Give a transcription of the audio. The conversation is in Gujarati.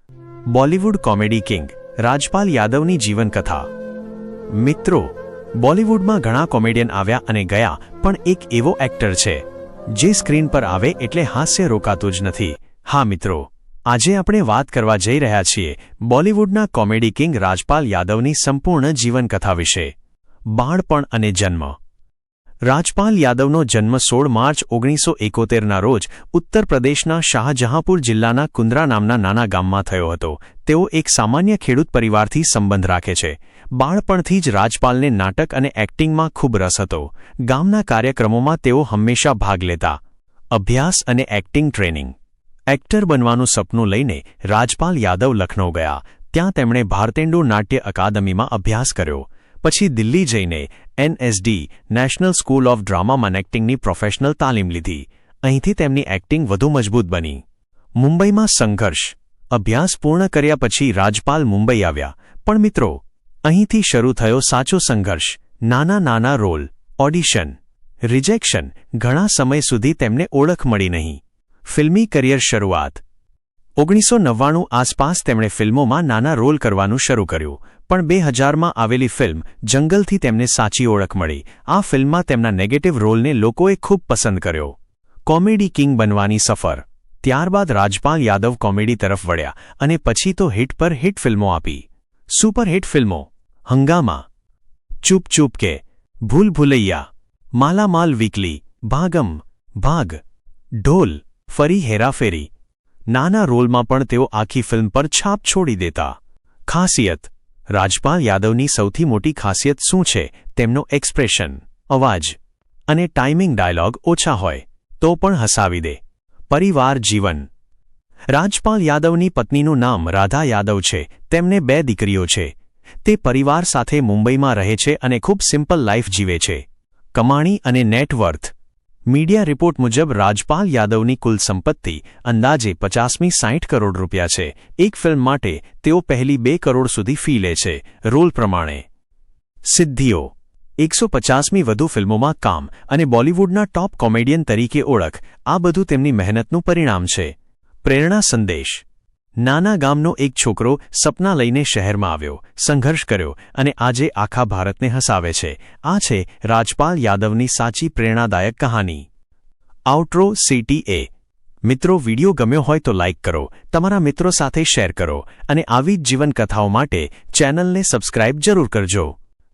બોલિવૂડ કોમેડી કિંગ રાજપાલ યાદવની જીવનકથા। મિત્રો, બોલિવૂડમાં ઘણા કોમેડિયન આવ્યા અને ગયા, પણ એક એવો એક્ટર છે જે સ્ક્રીન પર આવે એટલે હાસ્ય રોકાતું જ નથી। હા મિત્રો, આજે આપણે વાત કરવા જઈ રહ્યા છીએ બોલિવૂડના કોમેડી કિંગ રાજપાલ યાદવની સંપૂર્ણ જીવનકથા વિશે। બાળપણ અને જન્મ। રાજપાલ યાદવનો જન્મ 16 માર્ચ 1971ના રોજ ઉત્તર પ્રદેશના શાહજહાંપુર જિલ્લાના કુંદ્રા નામના નાના ગામમાં થયો હતો। તેઓ એક સામાન્ય ખેડૂત પરિવારથી સંબંધ રાખે છે। બાળપણથી જ રાજપાલને નાટક અને એક્ટિંગમાં ખૂબ રસ હતો। ગામના કાર્યક્રમોમાં તેઓ હંમેશા ભાગ લેતા। અભ્યાસ અને એક્ટિંગ ટ્રેનિંગ। એક્ટર બનવાનું સપનું લઈને રાજપાલ યાદવ લખનૌ ગયા। ત્યાં તેમણે ભારતેન્ડુ નાટ્ય અકાદમીમાં અભ્યાસ કર્યો। પછી દિલ્હી જઈને NSD નેશનલ સ્કૂલ ઓફ ડ્રામામાં એક્ટિંગની પ્રોફેશનલ તાલીમ લીધી। અહીંથી તેમની એક્ટિંગ વધુ મજબૂત બની। મુંબઈમાં સંઘર્ષ। અભ્યાસ પૂર્ણ કર્યા પછી રાજપાલ મુંબઈ આવ્યા। પણ મિત્રો, અહીંથી શરૂ થયો સાચો સંઘર્ષ। નાના નાના રોલ, ઓડિશન, રિજેક્શન, ઘણા સમય સુધી તેમને ઓળખ મળી નહીં। ફિલ્મી કરિયર શરૂઆત। 1999 આસપાસ તેમણે ફિલ્મોમાં નાના રોલ કરવાનું શરૂ કર્યું। પણ 2000માં આવેલી ફિલ્મ જંગલથી તેમને સાચી ઓળખ મળી। આ ફિલ્મમાં તેમના નેગેટિવ રોલને લોકોએ ખૂબ પસંદ કર્યો। કોમેડી કિંગ બનવાની સફર। ત્યારબાદ રાજપાલ યાદવ કોમેડી તરફ વળ્યા અને પછી તો હિટ પર હિટ ફિલ્મો આપી। સુપરહિટ ફિલ્મો: હંગામા, ચૂપ ચૂપ કે, ભૂલ ભુલૈયા, માલામાલ વીકલી, ભાગમ ભાગ, ઢોલ, ફરી હેરાફેરી। નાના રોલમાં પણ તેઓ આખી ફિલ્મ પર છાપ છોડી દેતા। ખાસિયત: રાજપાલ યાદવની સૌથી મોટી ખાસિયત શું છે? તેમનો એક્સપ્રેશન, અવાજ અને ટાઈમિંગ। ડાયલોગ ઓછા હોય તો પણ હસાવી દે। પરિવાર જીવન। રાજપાલ યાદવની પત્નીનું નામ રાધા યાદવ છે। તેમને 2 દીકરીઓ છે। તે પરિવાર સાથે મુંબઈમાં રહે છે અને ખૂબ સિમ્પલ લાઈફ જીવે છે। કમાણી અને નેટવર્થ। મીડિયા રિપોર્ટ મુજબ રાજપાલ યાદવની કુલ સંપત્તિ અંદાજે 50-60 કરોડ રૂપિયા છે। એક ફિલ્મ માટે તેઓ પહેલી 2 કરોડ સુધી ફી લે છે, રોલ પ્રમાણે। સિદ્ધિઓ: 150મી વધુ ફિલ્મોમાં કામ અને બોલિવૂડના ટોપ કોમેડિયન તરીકે ઓળખ, આ બધું તેમની મહેનતનું પરિણામ છે। પ્રેરણા સંદેશ: નાના ગામનો એક છોકરો સપના લઈને શહેરમાં આવ્યો, સંઘર્ષ કર્યો અને આજે આખા ભારતને હસાવે છે। આ છે રાજપાલ યાદવની સાચી પ્રેરણાદાયક કહાની। આઉટ્રો CTA। મિત્રો, વિડિયો ગમ્યો હોય તો લાઇક કરો, તમારા મિત્રો સાથે શેર કરો અને આવી જ જીવન કથાઓ માટે ચેનલને સબસ્ક્રાઇબ જરૂર કરજો।